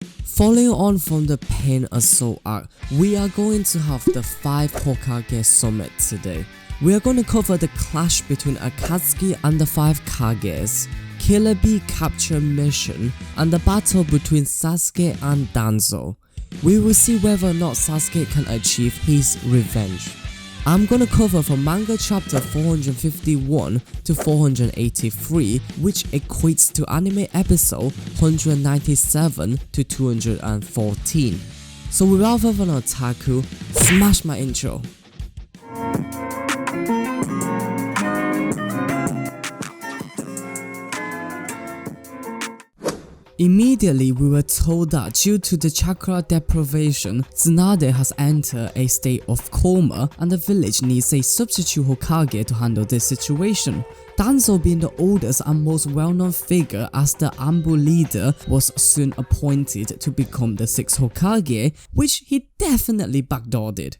Following on from the Pain Assault arc, we are going to have the 5 Hokage Summit today. We are going to cover the clash between Akatsuki and the 5 Kages, Killer Bee capture mission, and the battle between Sasuke and Danzo. We will see whether or not Sasuke can achieve his revenge. I'm gonna cover from manga chapter 451 to 483, which equates to anime episode 197 to 214. So without further ado, Taku, smash my intro. Immediately, we were told that due to the chakra deprivation, Tsunade has entered a state of coma and the village needs a substitute Hokage to handle this situation. Danzo, being the oldest and most well-known figure as the Anbu leader, was soon appointed to become the 6th Hokage, which he definitely backdoored.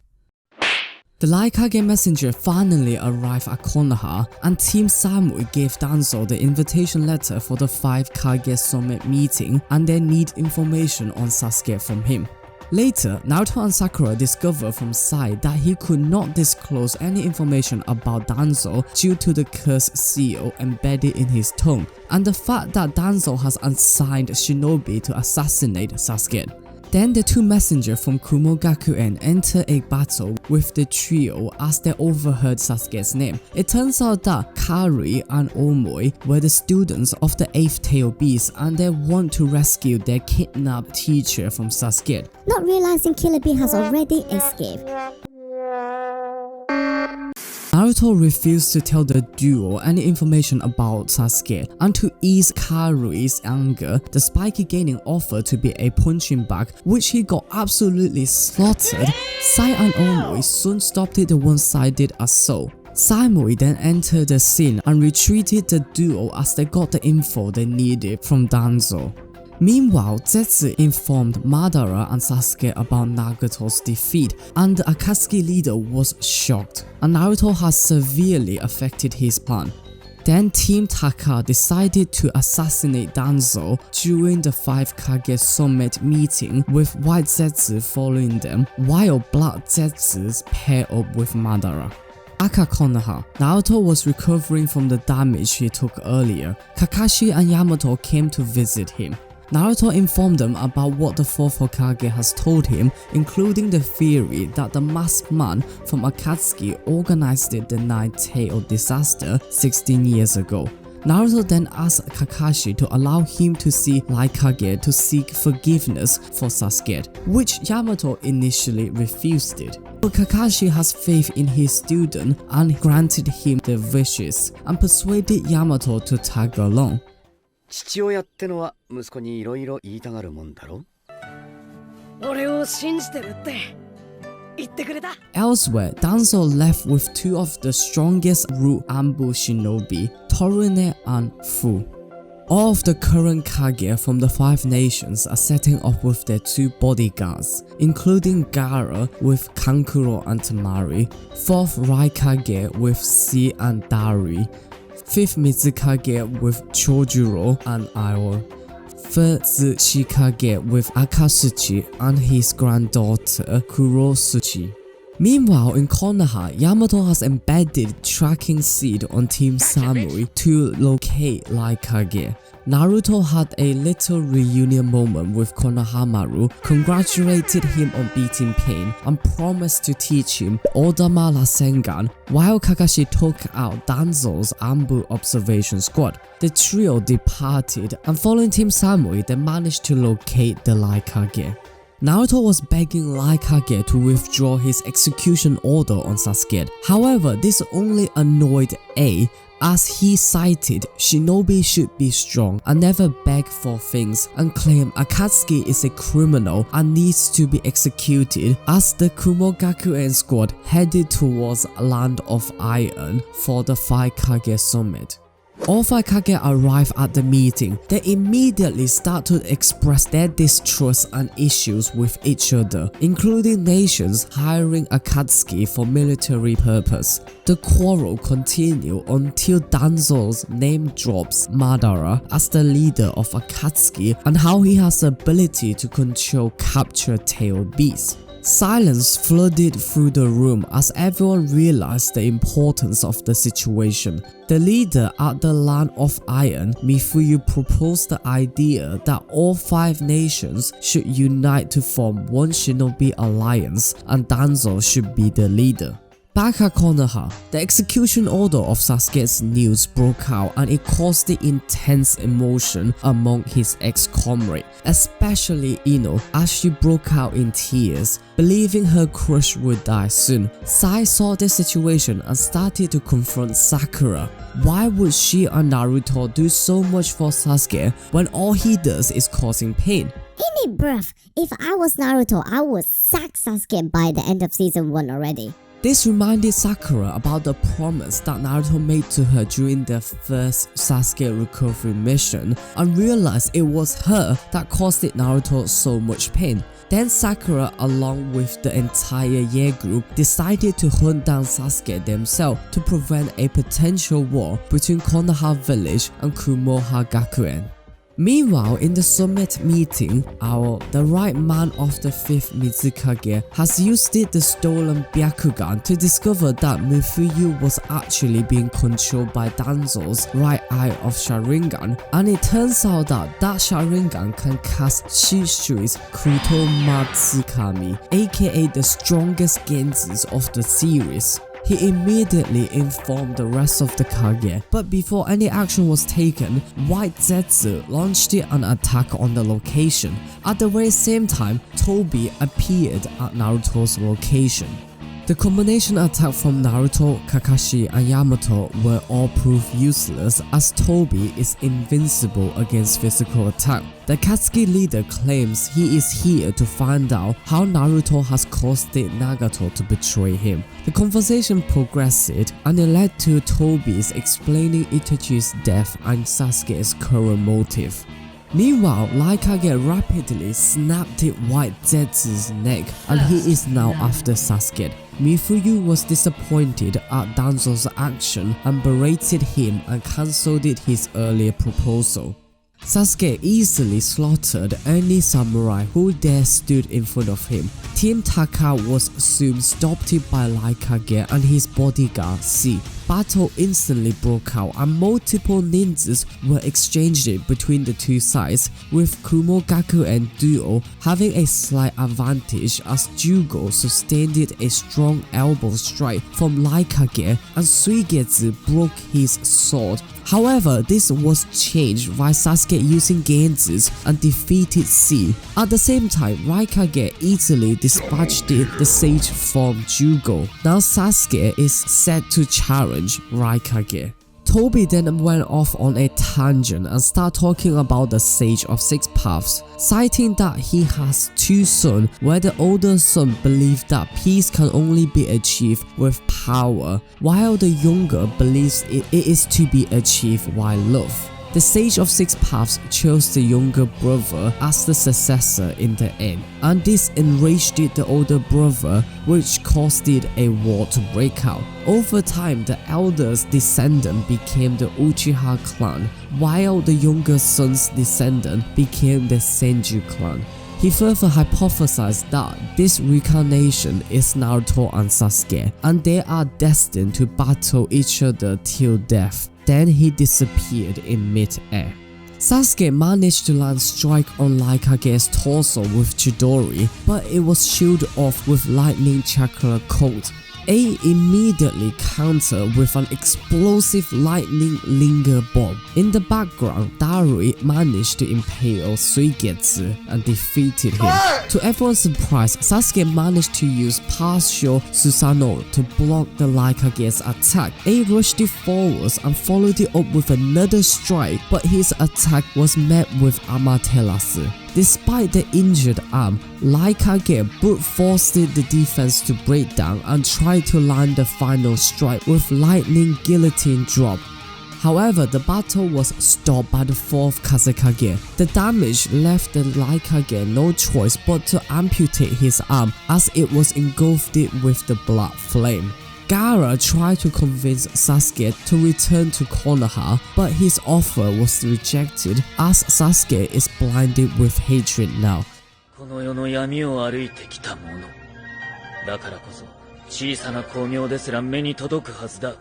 The Light Kage messenger finally arrived at Konoha, and Team Samui gave Danzo the invitation letter for the 5 Kage Summit meeting, and they need information on Sasuke from him. Later, Naruto and Sakura discovered from Sai that he could not disclose any information about Danzo due to the cursed seal embedded in his tongue, and the fact that Danzo has assigned shinobi to assassinate Sasuke. Then the 2 messengers from Kumo Gakuen enter a battle with the trio as they overheard Sasuke's name. It turns out that Kari and Omoi were the students of the 8th tail beast and they want to rescue their kidnapped teacher from Sasuke. Not realizing Killer Bee has already escaped, Naruto refused to tell the duo any information about Sasuke, and to ease Kari's anger, the spiky gaining offered to be a punching bag, which he got absolutely slaughtered. Sai and Omoi soon stopped the one-sided assault. Samui then entered the scene and retreated the duo as they got the info they needed from Danzo. Meanwhile, Zetsu informed Madara and Sasuke about Nagato's defeat, and the Akatsuki leader was shocked, and Naruto has severely affected his plan. Then Team Taka decided to assassinate Danzo during the 5 Kage Summit meeting, with White Zetsu following them, while Black Zetsu paired up with Madara. Back at Konoha, Naruto was recovering from the damage he took earlier. Kakashi and Yamato came to visit him. Naruto informed them about what the 4th Hokage has told him, including the theory that the masked man from Akatsuki organized the 9-tailed disaster 16 years ago. Naruto then asked Kakashi to allow him to see Light Kage to seek forgiveness for Sasuke, which Yamato initially refused it. But Kakashi has faith in his student and granted him the wishes, and persuaded Yamato to tag along. 父親ってのは息子にいろいろ言いたがるもんだろ。俺を信じてるって言ってくれた。 Elsewhere, Danzo left with 2 of the strongest root Anbu shinobi, Torune and Fu. All of the current Kage from the 5 nations are setting up with their 2 bodyguards, including Gaara with Kankuro and Tamari, 4th Raikage with C and Dari, 5th Mizukage with Chojuro and Io, 3rd Tsuchikage with Akatsuchi and his granddaughter Kurosuchi. Meanwhile, in Konoha, Yamato has embedded tracking seed on Team Samui to locate Light Kage. Naruto had a little reunion moment with Konohamaru, congratulated him on beating Pain, and promised to teach him Odama Rasengan, while Kakashi took out Danzo's Anbu observation squad. The trio departed, and following Team Samui, they managed to locate the Light Kage. Naruto was begging Light Kage to withdraw his execution order on Sasuke. However, this only annoyed A, as he cited shinobi should be strong and never beg for things, and claimed Akatsuki is a criminal and needs to be executed, as the Kumo Gakuen squad headed towards Land of Iron for the 5 Kage Summit. All 5 Kage arrive at the meeting. They immediately start to express their distrust and issues with each other, including nations hiring Akatsuki for military purpose. The quarrel continues until Danzo's name drops Madara as the leader of Akatsuki and how he has the ability to control captured tail beasts. Silence flooded through the room as everyone realized the importance of the situation. The leader at the Land of Iron, Mifuyu, proposed the idea that all 5 nations should unite to form one shinobi alliance and Danzo should be the leader. Back at Konoha, the execution order of Sasuke's news broke out and it caused the intense emotion among his ex-comrade, especially Ino, as she broke out in tears, believing her crush would die soon. Sai saw the situation and started to confront Sakura. Why would she and Naruto do so much for Sasuke when all he does is causing pain? Ain't it bruv? If I was Naruto, I would sack Sasuke by the end of season 1 already. This reminded Sakura about the promise that Naruto made to her during their first Sasuke recovery mission and realized it was her that caused Naruto so much pain. Then Sakura, along with the entire Ye group, decided to hunt down Sasuke themselves to prevent a potential war between Konoha village and Kumoha Gakuen. Meanwhile, in the summit meeting, the right man of the 5th Mizukage has used the stolen Byakugan to discover that Mifuyu was actually being controlled by Danzo's right eye of Sharingan, and it turns out that Sharingan can cast Shishui's Kuto Matsukami, aka the strongest Genjis of the series. He immediately informed the rest of the Kage, but before any action was taken, White Zetsu launched an attack on the location. At the very same time, Tobi appeared at Naruto's location. The combination attack from Naruto, Kakashi and Yamato were all proved useless as Tobi is invincible against physical attack. The Akatsuki leader claims he is here to find out how Naruto has caused Nagato to betray him. The conversation progressed and it led to Tobi's explaining Itachi's death and Sasuke's current motive. Meanwhile, Light Kage rapidly snapped White Zetsu's neck and he is now after Sasuke. Mifuyu was disappointed at Danzo's action and berated him and cancelled his earlier proposal. Sasuke easily slaughtered any samurai who dare stood in front of him. Team Taka was soon stopped by Light Kage and his bodyguard C. Battle instantly broke out and multiple ninjas were exchanged between the two sides, with Kumogaku and Duo having a slight advantage as Jugo sustained a strong elbow strike from Light Kage and Suigetsu broke his sword. However, this was changed by Sasuke using Genjis and defeated C. At the same time, Raikage easily dispatched the Sage from Jugo. Now Sasuke is set to challenge Raikage. Tobi then went off on a tangent and started talking about the Sage of Six Paths, citing that he has 2 sons where the older son believed that peace can only be achieved with power, while the younger believes it is to be achieved by love. The Sage of Six Paths chose the younger brother as the successor in the end, and this enraged the older brother, which caused a war to break out. Over time, the elder's descendant became the Uchiha clan, while the younger son's descendant became the Senju clan. He further hypothesized that this reincarnation is Naruto and Sasuke, and they are destined to battle each other till death. Then he disappeared in mid-air. Sasuke managed to land strike on Light Kage's torso with Chidori, but it was shielded off with lightning chakra coat. A immediately countered with an explosive lightning linger bomb. In the background, Darui managed to impale Suigetsu and defeated him. To everyone's surprise, Sasuke managed to use partial Susanoo to block the Light Kage's attack. A rushed forwards and followed it up with another strike, but his attack was met with Amaterasu. Despite the injured arm, Light Kage brute forced the defense to break down and tried to land the final strike with lightning guillotine drop. However, the battle was stopped by the 4th Kazekage. The damage left the Light Kage no choice but to amputate his arm as it was engulfed with the blood flame. Gaara tried to convince Sasuke to return to Konoha, but his offer was rejected as Sasuke is blinded with hatred now. この世の闇を歩いてきた者だからこそ小さな光明ですら目に届くはずだ。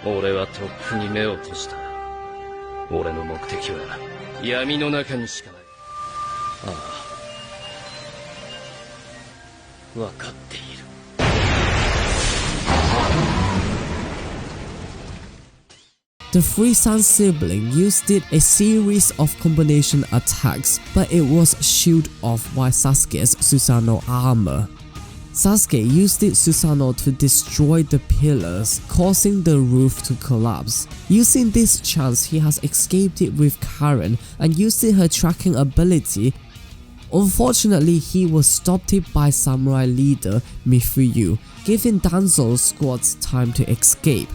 俺はとっくに目を閉じた。俺の目的は闇の中にしかない。ああ、分かっている。The three Sun siblings used a series of combination attacks, but it was shielded off by Sasuke's Susanoo armor. Sasuke used Susanoo to destroy the pillars, causing the roof to collapse. Using this chance, he has escaped it with Karen and using her tracking ability. Unfortunately, he was stopped by samurai leader Mifuyu, giving Danzo's squads time to escape.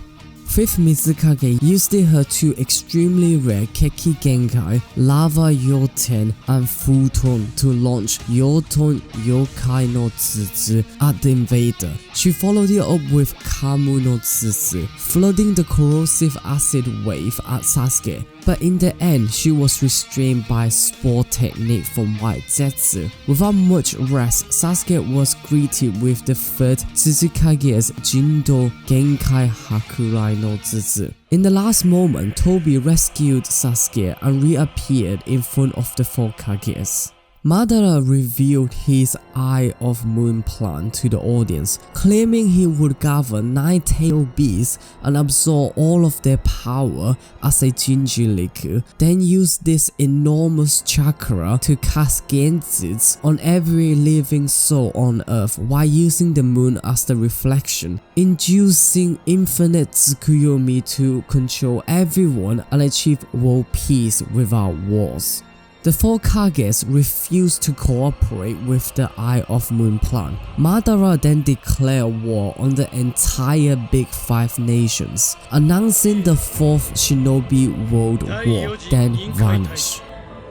5th Mizukage used her two extremely rare Keki Genkai, Lava Yoten and Futon to launch Yoton Yokai no Tsutsu at the invader. She followed it up with Kamu no Tsutsu, flooding the corrosive acid wave at Sasuke. But in the end, she was restrained by Spore technique from White Zetsu. Without much rest, Sasuke was greeted with the 3rd Tsuzukage's Jindo Genkai Hakurai no Tsutsu. In the last moment, Tobi rescued Sasuke and reappeared in front of the 4 Kages. Madara revealed his Eye of Moon plan to the audience, claiming he would gather 9 tailed beasts and absorb all of their power as a Jinchuriku, then use this enormous chakra to cast Genjutsu on every living soul on earth while using the moon as the reflection, inducing infinite Tsukuyomi to control everyone and achieve world peace without wars. The 4 Kages refused to cooperate with the Eye of Moon plan. Madara then declared war on the entire Big 5 nations, announcing the 4th Shinobi World War, then vanished.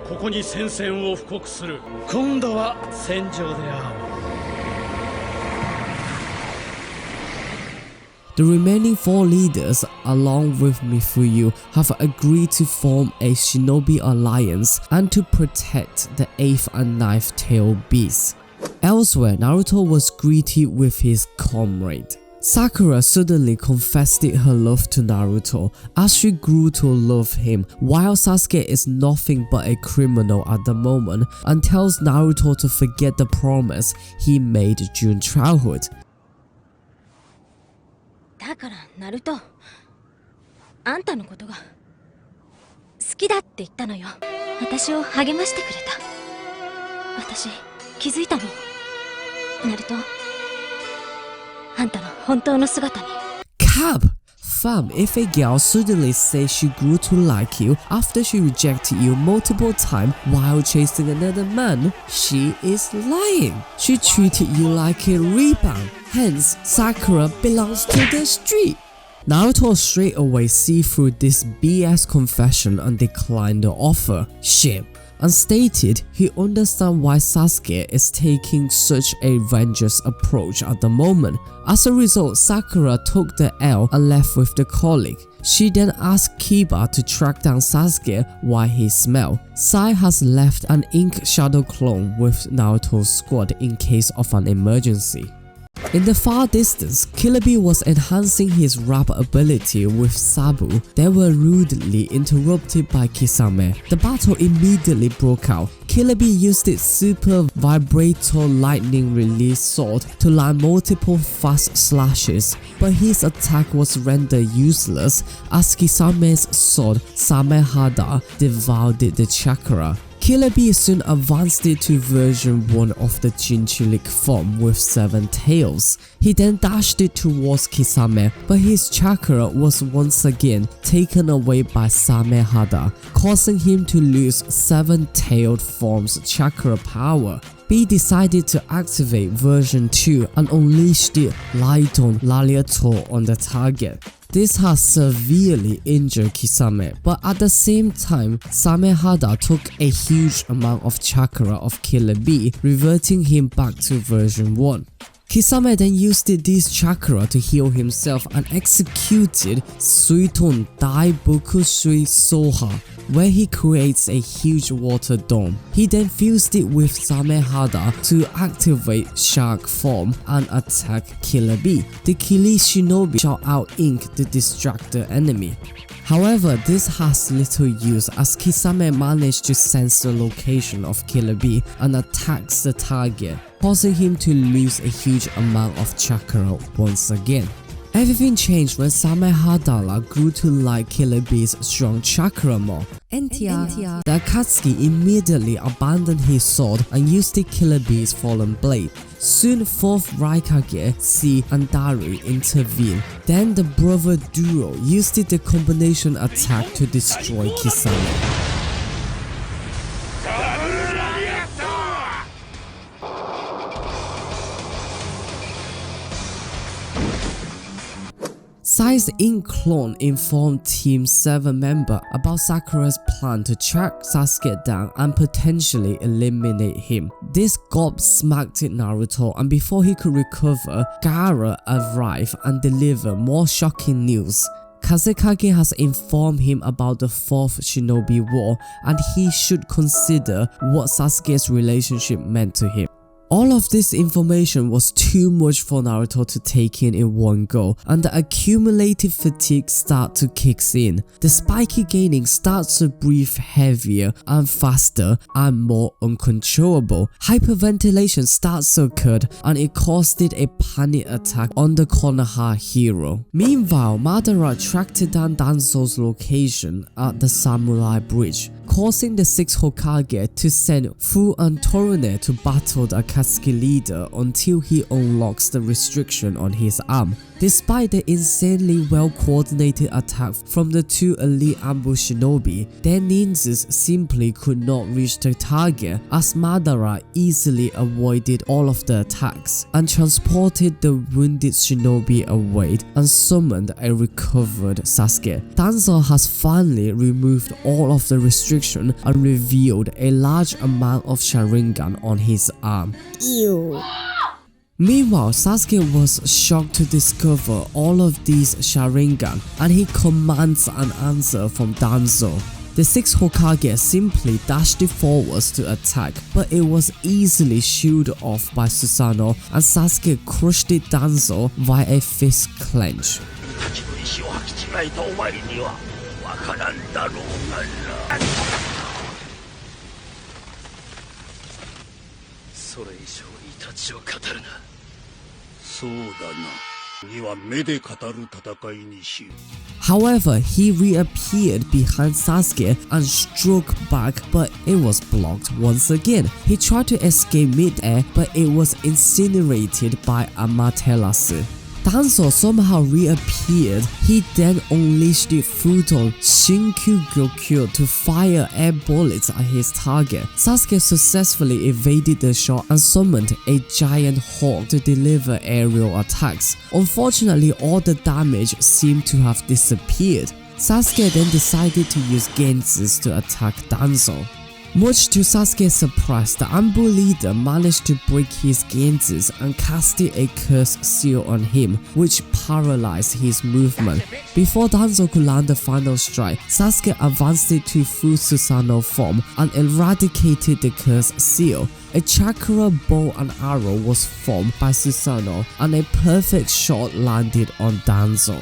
ここに宣戦を布告する。今度は戦場で会おう。The remaining 4 leaders, along with Mifuyu, have agreed to form a shinobi alliance and to protect the 8th and 9th tailed beasts. Elsewhere, Naruto was greeted with his comrade. Sakura suddenly confessed her love to Naruto as she grew to love him, while Sasuke is nothing but a criminal at the moment and tells Naruto to forget the promise he made during childhood. だからナルト、あんたのことが好きだって言ったのよ。私を励ましてくれた。私気づいたの。ナルト、あんたの本当の姿に。Cap! Fam, if a girl suddenly says she grew to like you after she rejected you multiple times while chasing another man, she is lying. She treated you like a rebound. Hence, Sakura belongs to the street. Naruto straight away see through this BS confession and declined the offer. Shit. And stated he understands why Sasuke is taking such a vengeance approach at the moment. As a result, Sakura took the L and left with the colleague. She then asked Kiba to track down Sasuke while he smelled. Sai has left an Ink Shadow clone with Naruto's squad in case of an emergency. In the far distance, Killer Bee was enhancing his rap ability with Sabu. They were rudely interrupted by Kisame. The battle immediately broke out. Killer Bee used its super vibrator lightning release sword to land multiple fast slashes, but his attack was rendered useless as Kisame's sword Samehada devoured the chakra. Killer Bee soon advanced it to version 1 of the Jinchuriku form with 7 tails. He then dashed it towards Kisame, but his chakra was once again taken away by Samehada, causing him to lose 7-tailed form's chakra power. Bee decided to activate version 2 and unleashed it Lighton Laliator on the target. This has severely injured Kisame, but at the same time, Samehada took a huge amount of chakra of Killer Bee, reverting him back to version 1. Kisame then used this chakra to heal himself and executed Suiton Dai Boku Sui Soha, where he creates a huge water dome. He then fused it with Samehada to activate Shark form and attack Killer Bee. The Kili Shinobi shot out ink to distract the enemy. However, this has little use as Kisame managed to sense the location of Killer Bee and attacks the target, causing him to lose a huge amount of chakra once again. Everything changed when Samehada grew to like Killer Bee's strong chakra more. The Akatsuki immediately abandoned his sword and used the Killer Bee's fallen blade. Soon 4th Raikage, C and Dari intervened. Then the brother duo used the combination attack to destroy Kisame. Sai's Ink clone informed Team 7 member about Sakura's plan to track Sasuke down and potentially eliminate him. This gobsmacked Naruto, and before he could recover, Gaara arrived and delivered more shocking news. Kazekage has informed him about the 4th Shinobi War and he should consider what Sasuke's relationship meant to him. All of this information was too much for Naruto to take in one go, and the accumulated fatigue starts to kick in. The spiky gaining starts to breathe heavier and faster and more uncontrollable. Hyperventilation starts to occur and it caused a panic attack on the Konoha hero. Meanwhile, Madara tracked down Danzo's location at the Samurai Bridge, causing the 6th Hokage to send Fu and Torune to battle the Akatsuki leader until he unlocks the restriction on his arm. Despite the insanely well-coordinated attack from the 2 elite ambush shinobi, their ninjas simply could not reach the target as Madara easily avoided all of the attacks and transported the wounded shinobi away and summoned a recovered Sasuke. Danzo has finally removed all of the restriction and revealed a large amount of Sharingan on his arm. Ew. Meanwhile, Sasuke was shocked to discover all of these Sharingan and he commands an answer from Danzo. The 6th Hokage simply dashed forwards to attack, but it was easily shooed off by Susanoo and Sasuke crushed Danzo via a fist clench. However, he reappeared behind Sasuke and struck back, but it was blocked once again. He tried to escape mid-air, but it was incinerated by Amaterasu. Danzo somehow reappeared. He then unleashed the Futon Shinku Gyokyo to fire air bullets at his target. Sasuke successfully evaded the shot and summoned a giant hawk to deliver aerial attacks. Unfortunately, all the damage seemed to have disappeared. Sasuke then decided to use Genjutsu to attack Danzo. Much to Sasuke's surprise, the Anbu leader managed to break his Genjutsu and casted a curse seal on him, which paralyzed his movement. Before Danzo could land the final strike, Sasuke advanced to full Susanoo form and eradicated the curse seal. A chakra bow and arrow was formed by Susanoo and a perfect shot landed on Danzo,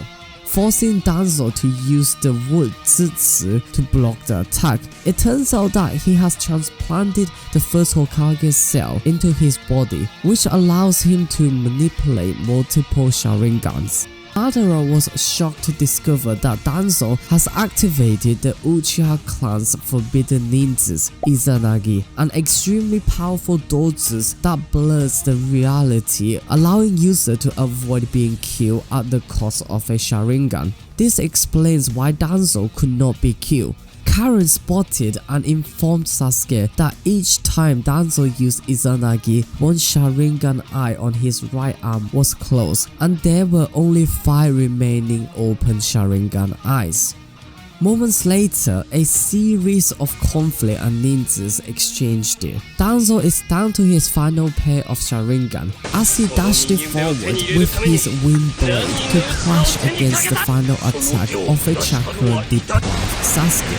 forcing Danzo to use the wood Zitsu to block the attack. It turns out that he has transplanted the 1st Hokage's cell into his body, which allows him to manipulate multiple Sharingans. Madara was shocked to discover that Danzo has activated the Uchiha clan's forbidden ninjas, Izanagi, an extremely powerful dojutsu that blurs the reality, allowing user to avoid being killed at the cost of a Sharingan. This explains why Danzo could not be killed. Karen spotted and informed Sasuke that each time Danzo used Izanagi, one Sharingan eye on his right arm was closed and there were only 5 remaining open Sharingan eyes. Moments later, a series of conflict and ninjas exchanged it. Danzo is down to his final pair of Sharingan as he dashed it forward with his wind blade to clash against the final attack of a chakra deprived Sasuke.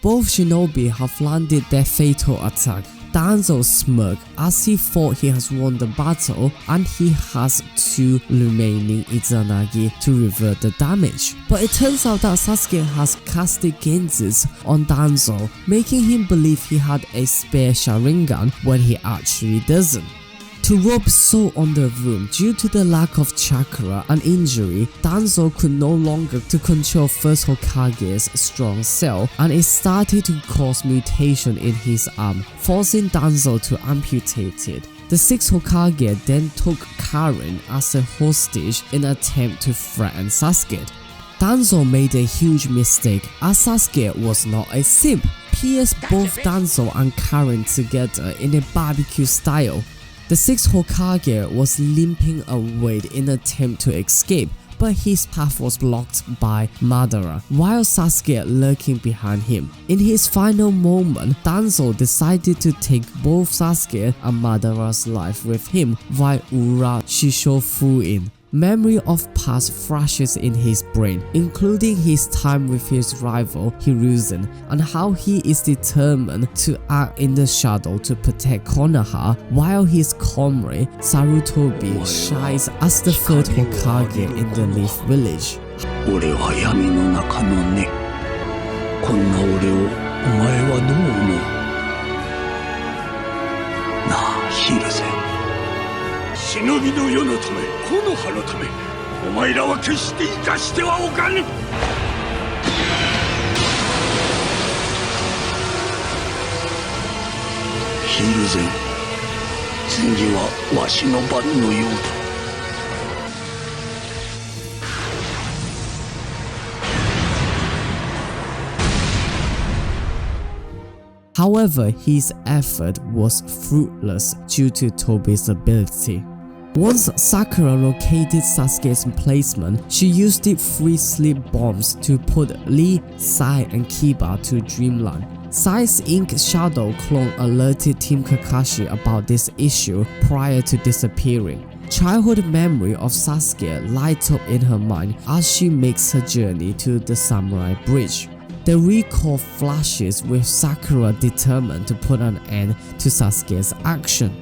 Both shinobi have landed their fatal attack. Danzo smirked as he thought he has won the battle and he has 2 remaining Izanagi to revert the damage. But it turns out that Sasuke has casted Genjutsu on Danzo, making him believe he had a spare Sharingan when he actually doesn't. To rub salt on the wound, due to the lack of chakra and injury, Danzo could no longer control first Hokage's strong cell and it started to cause mutation in his arm, forcing Danzo to amputate it. The 6th Hokage then took Karen as a hostage in an attempt to threaten Sasuke. Danzo made a huge mistake as Sasuke was not a simp. P.S. both Danzo and Karen together in a barbecue style. The 6th Hokage was limping away in an attempt to escape, but his path was blocked by Madara, while Sasuke lurking behind him. In his final moment, Danzo decided to take both Sasuke and Madara's life with him while Ura Shishofuin. Memory of past flashes in his brain, including his time with his rival Hiruzen and how he is determined to act in the shadow to protect Konoha, while his comrade Sarutobi shines as the 3rd Hokage in the Leaf Village. 俺は闇の中の根。こんな俺をお前はどう思う？なあ、ヒルゼ。忍びの世のため、木の葉のため、お前らは決して生かしてはおかぬ。ヒルゼン、次はわしの番のようだ。However, his effort was fruitless due to Tobi's ability. Once Sakura located Sasuke's emplacement, she used the 3 sleep bombs to put Lee, Sai and Kiba to dreamland. Sai's ink shadow clone alerted Team Kakashi about this issue prior to disappearing. Childhood memory of Sasuke lights up in her mind as she makes her journey to the Samurai Bridge. The recall flashes with Sakura determined to put an end to Sasuke's action.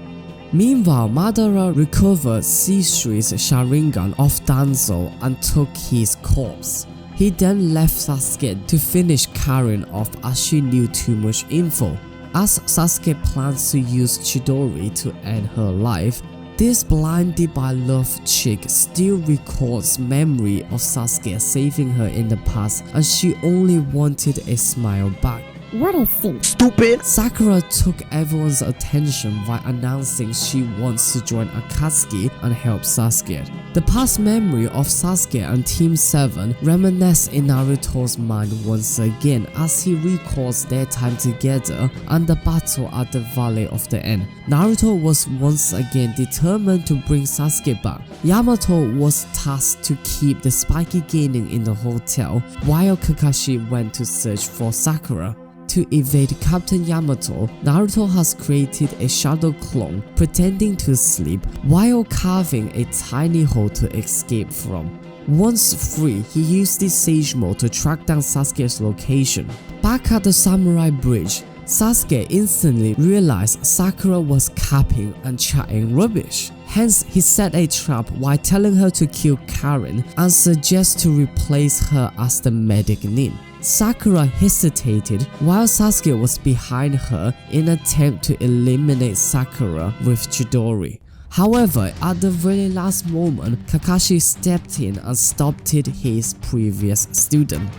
Meanwhile, Madara recovered C3's Sharingan off Danzo and took his corpse. He then left Sasuke to finish Karen off as she knew too much info. As Sasuke plans to use Chidori to end her life, this blinded by love chick still records memory of Sasuke saving her in the past and she only wanted a smile back. What a simp. Stupid! Sakura took everyone's attention by announcing she wants to join Akatsuki and help Sasuke. The past memory of Sasuke and Team 7 reminisce in Naruto's mind once again as he recalls their time together and the battle at the Valley of the End. Naruto was once again determined to bring Sasuke back. Yamato was tasked to keep the spiky gaining in the hotel while Kakashi went to search for Sakura. To evade Captain Yamato, Naruto has created a shadow clone pretending to sleep while carving a tiny hole to escape from. Once free, he used the Sage Mode to track down Sasuke's location. Back at the Samurai Bridge, Sasuke instantly realized Sakura was capping and chatting rubbish. Hence, he set a trap while telling her to kill Karen and suggests to replace her as the medic Nin. Sakura hesitated while Sasuke was behind her in an attempt to eliminate Sakura with Chidori. However, at the very last moment, Kakashi stepped in and stopped his previous student.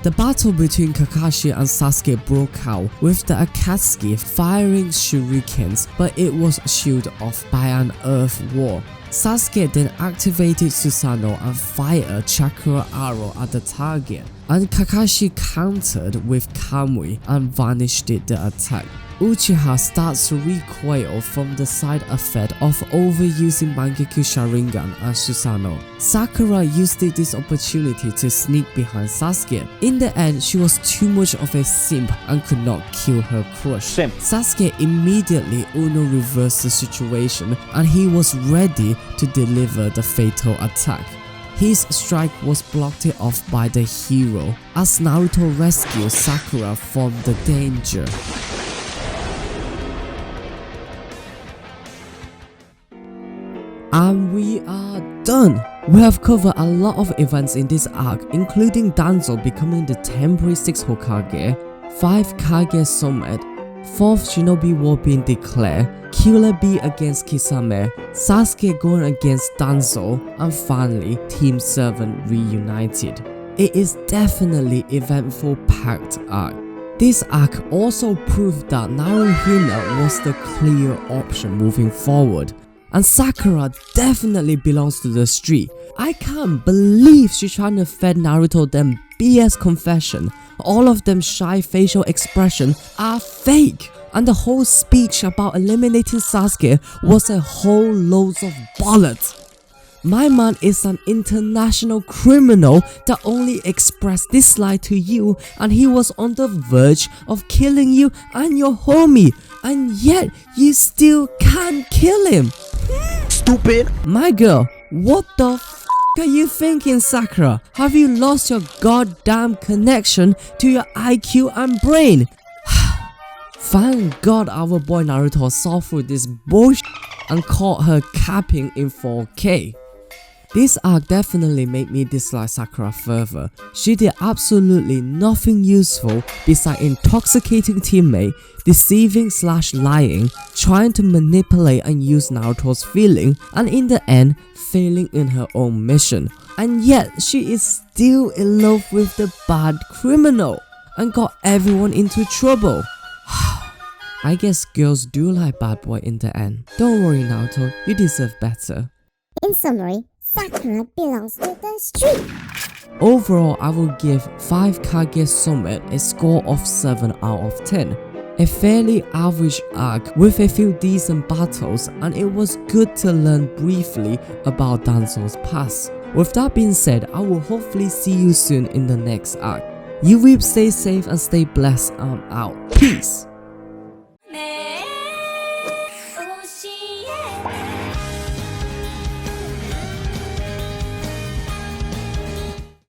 The battle between Kakashi and Sasuke broke out with the Akatsuki firing shurikens, but it was shielded off by an earth wall. Sasuke then activated Susanoo and fired a chakra arrow at the target, and Kakashi countered with Kamui and vanished the attack. Uchiha starts to recoil from the side effect of overusing Mangekyou Sharingan and Susanoo. Sakura used this opportunity to sneak behind Sasuke. In the end, she was too much of a simp and could not kill her crush. Sasuke immediately Uno reversed the situation and he was ready to deliver the fatal attack. His strike was blocked off by the hero as Naruto rescued Sakura from the danger. And we are done! We have covered a lot of events in this arc, including Danzo becoming the temporary 6th Hokage, 5 Kage Summit, 4th Shinobi War being declared, Killer Bee against Kisame, Sasuke going against Danzo, and finally Team 7 reunited. It is definitely eventful packed arc. This arc also proved that Naruhina was the clear option moving forward. And Sakura definitely belongs to the street. I can't believe she's trying to fed Naruto them BS confession. All of them shy facial expression are fake. And the whole speech about eliminating Sasuke was a whole load of bollocks. My man is an international criminal that only expressed dislike to you, and he was on the verge of killing you and your homie, and yet you still can't kill him. Stupid! My girl, what the f are you thinking, Sakura? Have you lost your goddamn connection to your IQ and brain? Thank God our boy Naruto saw through this bullshit and caught her capping in 4K. This arc definitely made me dislike Sakura further. She did absolutely nothing useful besides intoxicating teammate, deceiving/lying, trying to manipulate and use Naruto's feeling, and in the end, failing in her own mission. And yet, she is still in love with the bad criminal and got everyone into trouble. I guess girls do like bad boy in the end. Don't worry Naruto, you deserve better. In summary, Sakura belongs to the street. Overall, I will give 5 Kage Summit a score of 7 out of 10. A fairly average arc with a few decent battles, and it was good to learn briefly about Danzo's past. With that being said, I will hopefully see you soon in the next arc. You weeb, stay safe and stay blessed. I'm out. Peace!